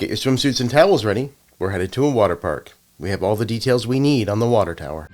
Get your swimsuits and towels ready. We're headed to a water park. We have all the details we need on the water tower.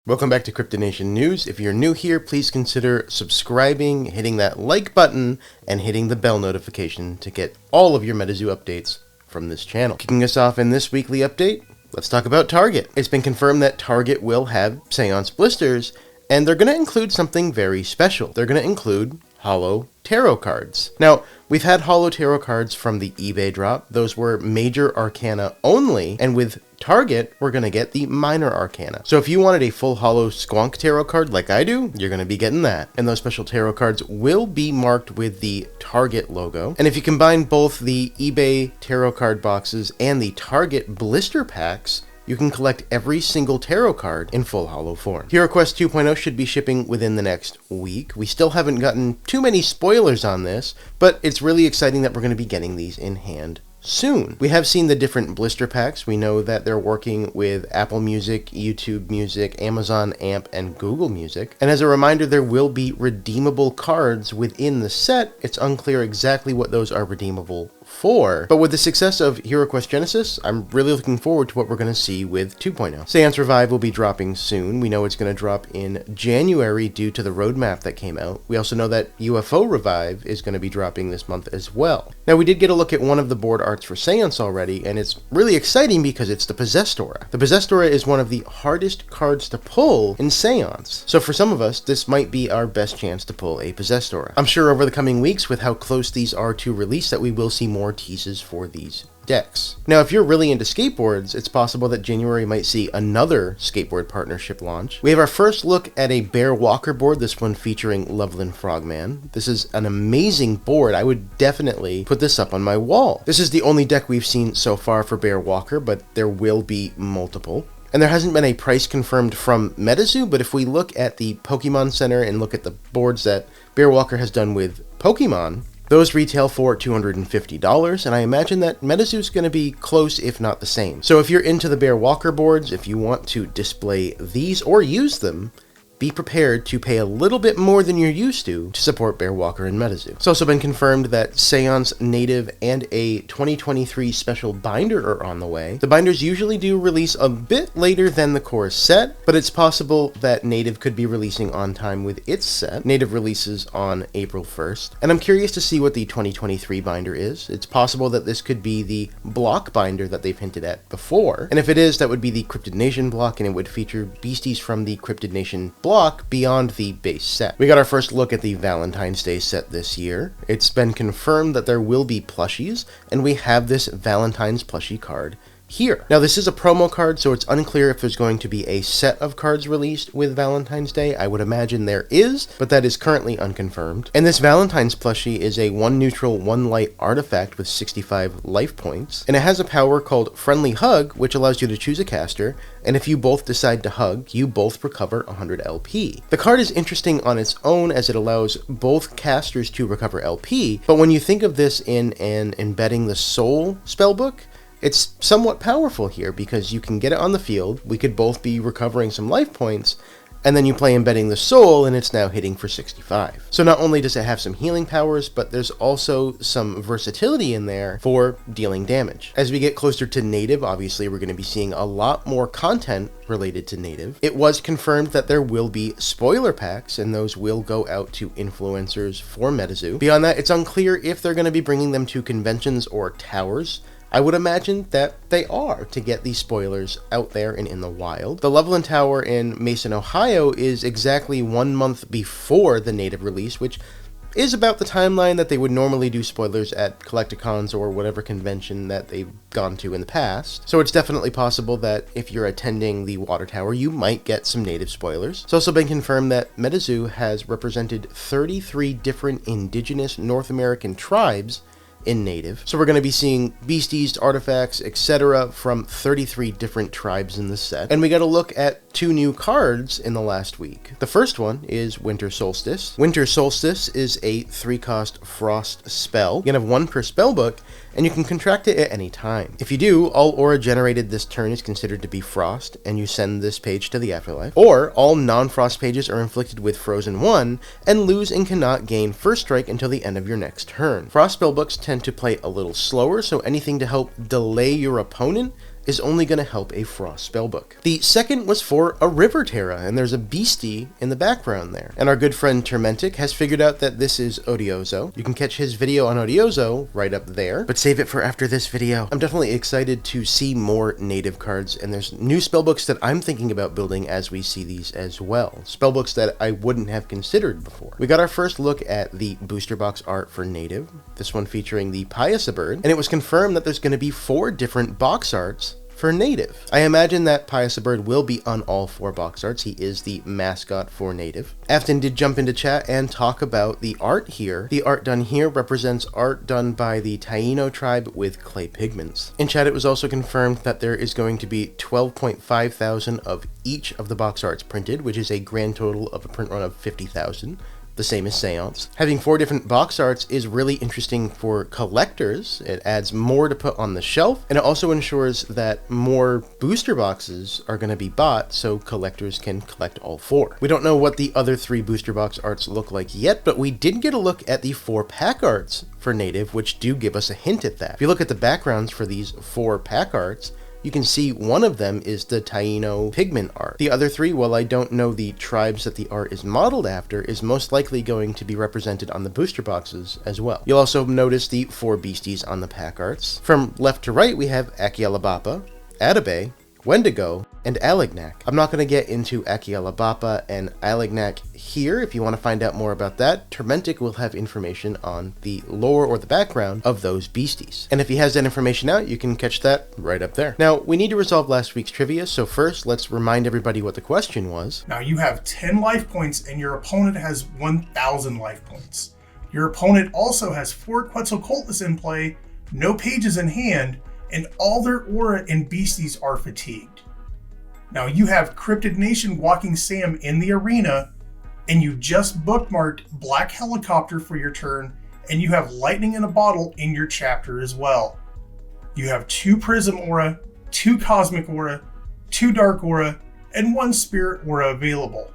Welcome back to Cryptid Nation News. If you're new here, please consider subscribing, hitting that like button, and hitting the bell notification to get all of your MetaZoo updates from this channel. Kicking us off in this weekly update, let's talk about Target. It's been confirmed that Target will have Seance Blisters, and they're going to include something very special. They're going to include holo tarot cards. Now, we've had holo tarot cards from the eBay drop. Those were major arcana only, and with Target, we're going to get the minor arcana. So if you wanted a full holo squonk tarot card like I do, you're going to be getting that. And those special tarot cards will be marked with the Target logo. And if you combine both the eBay tarot card boxes and the Target blister packs, you can collect every single tarot card in full holo form. HiroQuest 2.0 should be shipping within the next week. We still haven't gotten too many spoilers on this, but it's really exciting that we're going to be getting these in hand soon. We have seen the different blister packs. We know that they're working with Apple Music, YouTube Music, Amazon Amp, and Google Music. And as a reminder, there will be redeemable cards within the set. It's unclear exactly what those are redeemable for, but with the success of HiroQuest Genesis, I'm really looking forward to what we're going to see with 2.0. Seance Revive will be dropping soon. We know it's going to drop in January due to the roadmap that came out. We also know that UFO Revive is going to be dropping this month as well. Now, we did get a look at one of the board arts for Seance already, and it's really exciting because it's the Possessora. The Possessora is one of the hardest cards to pull in Seance, so for some of us, this might be our best chance to pull a Possessora. I'm sure over the coming weeks, with how close these are to release, that we will see more teases for these decks. Now, if you're really into skateboards, it's possible that January might see another skateboard partnership launch. We have our first look at a Bear Walker board, this one featuring Loveland Frogman. This is an amazing board. I would definitely put this up on my wall. This is the only deck we've seen so far for Bear Walker, but there will be multiple. And there hasn't been a price confirmed from MetaZoo, but if we look at the Pokemon Center and look at the boards that Bear Walker has done with Pokemon, those retail for $250, and I imagine that MetaZoo's going to be close, if not the same. So if you're into the Bear Walker boards, if you want to display these or use them, be prepared to pay a little bit more than you're used to support Bear Walker and MetaZoo. It's also been confirmed that Seance Native and a 2023 special binder are on the way. The binders usually do release a bit later than the core set, but it's possible that Native could be releasing on time with its set. Native releases on April 1st, and I'm curious to see what the 2023 binder is. It's possible that this could be the block binder that they've hinted at before, and if it is, that would be the Cryptid Nation block, and it would feature beasties from the Cryptid Nation block beyond the base set. We got our first look at the Valentine's Day set this year. It's been confirmed that there will be plushies, and we have this Valentine's plushie card here. Now, this is a promo card, so it's unclear if there's going to be a set of cards released with Valentine's Day. I would imagine there is, but that is currently unconfirmed. And this Valentine's plushie is a 1 neutral, 1 light artifact with 65 life points, and it has a power called Friendly Hug, which allows you to choose a caster, and if you both decide to hug, you both recover 100 LP. The card is interesting on its own as it allows both casters to recover LP, but when you think of this in an Embedding the Soul spellbook, it's somewhat powerful here because you can get it on the field, we could both be recovering some life points, and then you play Embedding the Soul and it's now hitting for 65. So not only does it have some healing powers, but there's also some versatility in there for dealing damage. As we get closer to Native, obviously we're going to be seeing a lot more content related to Native. It was confirmed that there will be spoiler packs, and those will go out to influencers for MetaZoo. Beyond that, it's unclear if they're going to be bringing them to conventions or towers. I would imagine that they are, to get these spoilers out there and in the wild. The Loveland Tower in Mason, Ohio is exactly 1 month before the Native release, which is about the timeline that they would normally do spoilers at Collecticons or whatever convention that they've gone to in the past. So it's definitely possible that if you're attending the Water Tower, you might get some Native spoilers. It's also been confirmed that MetaZoo has represented 33 different indigenous North American tribes in Native. So we're going to be seeing beasties, artifacts, etc. from 33 different tribes in this set. And we got to look at 2 new cards in the last week. The first one is Winter Solstice. Winter Solstice is a 3-cost frost spell. You can have 1 per spellbook, and you can contract it at any time. If you do, all aura generated this turn is considered to be frost, and you send this page to the afterlife. Or, all non-frost pages are inflicted with Frozen 1, and lose and cannot gain first strike until the end of your next turn. Frost spellbooks tend to play a little slower, so anything to help delay your opponent is only going to help a frost spellbook. The second was for a River Terra, and there's a beastie in the background there. And our good friend Termentic has figured out that this is Odiozo. You can catch his video on Odiozo right up there, but save it for after this video. I'm definitely excited to see more native cards, and there's new spellbooks that I'm thinking about building as we see these as well. Spellbooks that I wouldn't have considered before. We got our first look at the booster box art for native, this one featuring the Piasa bird, and it was confirmed that there's going to be 4 different box arts for native. I imagine that Piasa Bird will be on all 4 box arts. He is the mascot for native. Afton did jump into chat and talk about the art here. The art done here represents art done by the Taino tribe with clay pigments. In chat, it was also confirmed that there is going to be 12.5 thousand of each of the box arts printed, which is a grand total of a print run of 50,000. The same as Seance. Having 4 different box arts is really interesting for collectors. It adds more to put on the shelf, and it also ensures that more booster boxes are going to be bought so collectors can collect all 4. We don't know what the other 3 booster box arts look like yet, but we did get a look at the 4 pack arts for native, which do give us a hint at that. If you look at the backgrounds for these 4 pack arts, you can see one of them is the Taino pigment art. The other 3, while I don't know the tribes that the art is modeled after, is most likely going to be represented on the booster boxes as well. You'll also notice the 4 beasties on the pack arts. From left to right, we have Akialabapa, Atabey, Wendigo, and Alignac. I'm not going to get into Akialabapa and Alignac here. If you want to find out more about that, Termentic will have information on the lore or the background of those beasties. And if he has that information out, you can catch that right up there. Now, we need to resolve last week's trivia, so first, let's remind everybody what the question was. Now, you have 10 life points, and your opponent has 1,000 life points. Your opponent also has 4 Quetzalcoatlus in play, no pages in hand, and all their aura and beasties are fatigued. Now you have Cryptid Nation Walking Sam in the arena, and you just bookmarked Black Helicopter for your turn, and you have Lightning in a Bottle in your chapter as well. You have 2 Prism Aura, 2 Cosmic Aura, 2 Dark Aura, and 1 Spirit Aura available.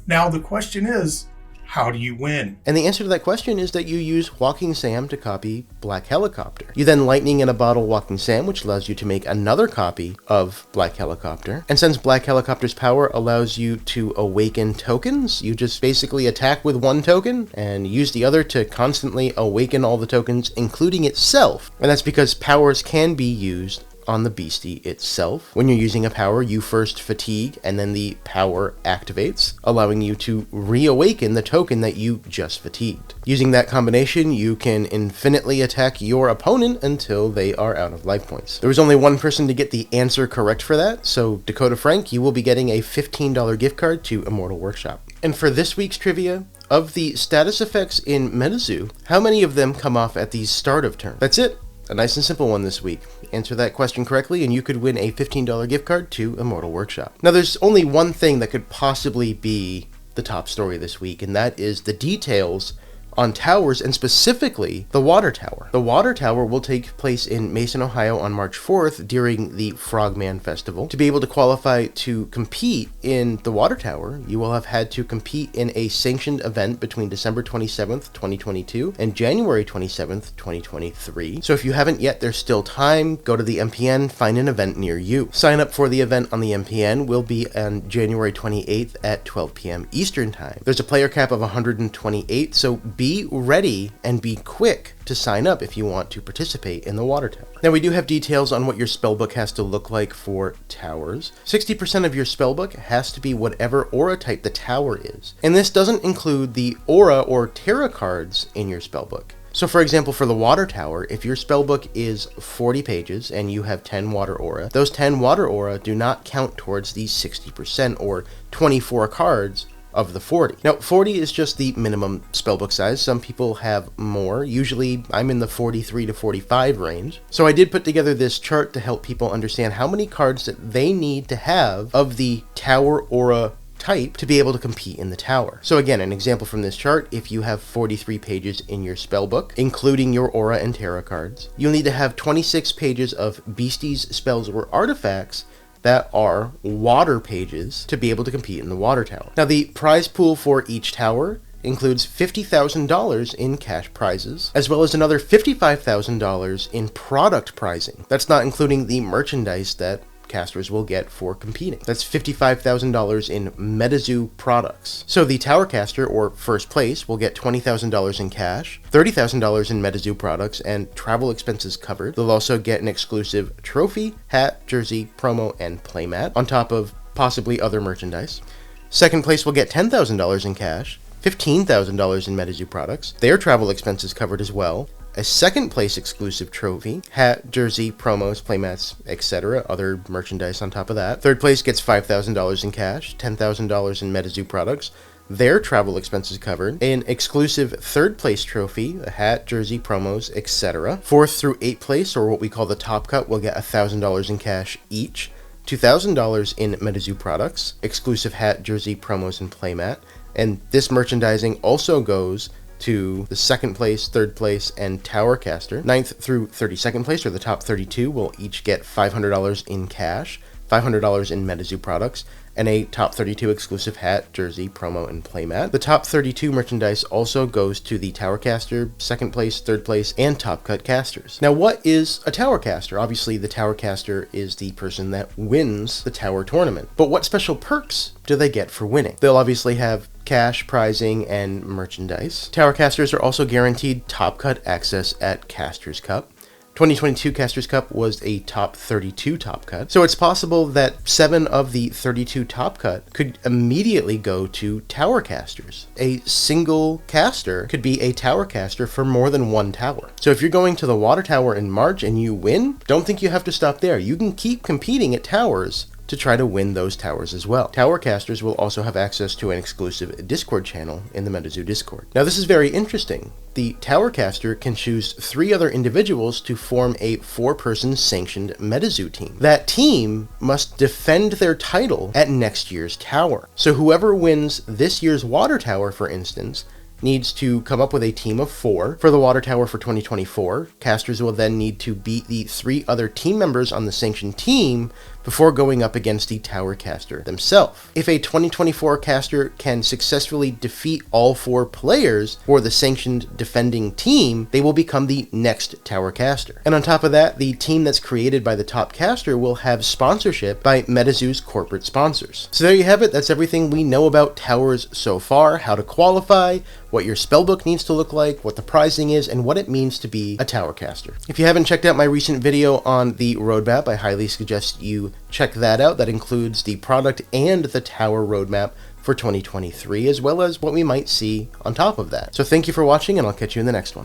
Now the question is, how do you win? And the answer to that question is that you use Walking Sam to copy Black Helicopter. You then Lightning in a Bottle Walking Sam, which allows you to make another copy of Black Helicopter. And since Black Helicopter's power allows you to awaken tokens, you just basically attack with 1 token and use the other to constantly awaken all the tokens, including itself. And that's because powers can be used on the beastie itself. When you're using a power, you first fatigue, and then the power activates, allowing you to reawaken the token that you just fatigued. Using that combination, you can infinitely attack your opponent until they are out of life points. There was only 1 person to get the answer correct for that, so Dakota Frank, you will be getting a $15 gift card to Immortal Workshop. And for this week's trivia, of the status effects in MetaZoo, how many of them come off at the start of turn? That's it. A nice and simple one this week. Answer that question correctly and you could win a $15 gift card to Immortal Workshop. Now there's only one thing that could possibly be the top story this week, and that is the details on towers, and specifically the Water Tower. The Water Tower will take place in Mason, Ohio on March 4th during the Frogman Festival. To be able to qualify to compete in the Water Tower, you will have had to compete in a sanctioned event between December 27th, 2022 and January 27th, 2023. So if you haven't yet, there's still time. Go to the MPN, find an event near you. Sign up for the event on the MPN will be on January 28th at 12 p.m. Eastern Time. There's a player cap of 128, so be ready and be quick to sign up if you want to participate in the Water Tower. Now we do have details on what your spellbook has to look like for towers. 60% of your spellbook has to be whatever aura type the tower is. And this doesn't include the aura or terra cards in your spellbook. So for example, for the Water Tower, if your spellbook is 40 pages and you have 10 water aura, those 10 water aura do not count towards the 60% or 24 cards of the 40. Now, 40 is just the minimum spellbook size. Some people have more. Usually, I'm in the 43 to 45 range. So I did put together this chart to help people understand how many cards that they need to have of the Tower Aura type to be able to compete in the tower. So again, an example from this chart, if you have 43 pages in your spellbook, including your aura and tarot cards, you'll need to have 26 pages of beasties, spells, or artifacts that are water pages to be able to compete in the water tower. Now, the prize pool for each tower includes $50,000 in cash prizes, as well as another $55,000 in product prizing. That's not including the merchandise that casters will get for competing. That's $55,000 in MetaZoo products. So the tower caster, or first place, will get $20,000 in cash, $30,000 in MetaZoo products, and travel expenses covered. They'll also get an exclusive trophy, hat, jersey, promo, and playmat, on top of possibly other merchandise. Second place will get $10,000 in cash, $15,000 in MetaZoo products, their travel expenses covered as well, a second place exclusive trophy, hat, jersey, promos, playmats, etc., other merchandise on top of that. Third place gets $5,000 in cash, $10,000 in MetaZoo products, their travel expenses covered, an exclusive third place trophy, a hat, jersey, promos, etc. Fourth through eighth place, or what we call the top cut, will get $1,000 in cash each, $2,000 in MetaZoo products, exclusive hat, jersey, promos, and playmat. And this merchandising also goes to the second place, third place, and tower caster. 9th through 32nd place, or the top 32, will each get $500 in cash, $500 in MetaZoo products, and a top 32 exclusive hat, jersey, promo, and playmat. The top 32 merchandise also goes to the tower caster, second place, third place, and top cut casters. Now, what is a tower caster? Obviously, the tower caster is the person that wins the tower tournament. But what special perks do they get for winning? They'll obviously have cash, prizing, and merchandise. Tower casters are also guaranteed top cut access at Casters Cup. 2022 Casters Cup was a top 32 top cut, so it's possible that 7 of the 32 top cut could immediately go to tower casters. A single caster could be a tower caster for more than one tower. So if you're going to the water tower in March and you win, don't think you have to stop there. You can keep competing at towers to try to win those towers as well. Tower casters will also have access to an exclusive Discord channel in the MetaZoo Discord. Now, this is very interesting. The tower caster can choose 3 other individuals to form a 4-person sanctioned MetaZoo team. That team must defend their title at next year's tower. So whoever wins this year's water tower, for instance, needs to come up with a team of 4 for the water tower for 2024. Casters will then need to beat the 3 other team members on the sanctioned team before going up against the tower caster themselves. If a 2024 caster can successfully defeat all 4 players for the sanctioned defending team, they will become the next tower caster. And on top of that, the team that's created by the top caster will have sponsorship by MetaZoo's corporate sponsors. So there you have it. That's everything we know about towers so far, how to qualify, what your spellbook needs to look like, what the prizing is, and what it means to be a tower caster. If you haven't checked out my recent video on the roadmap, I highly suggest you check that out. That includes the product and the tower roadmap for 2023, as well as what we might see on top of that. So thank you for watching, and I'll catch you in the next one.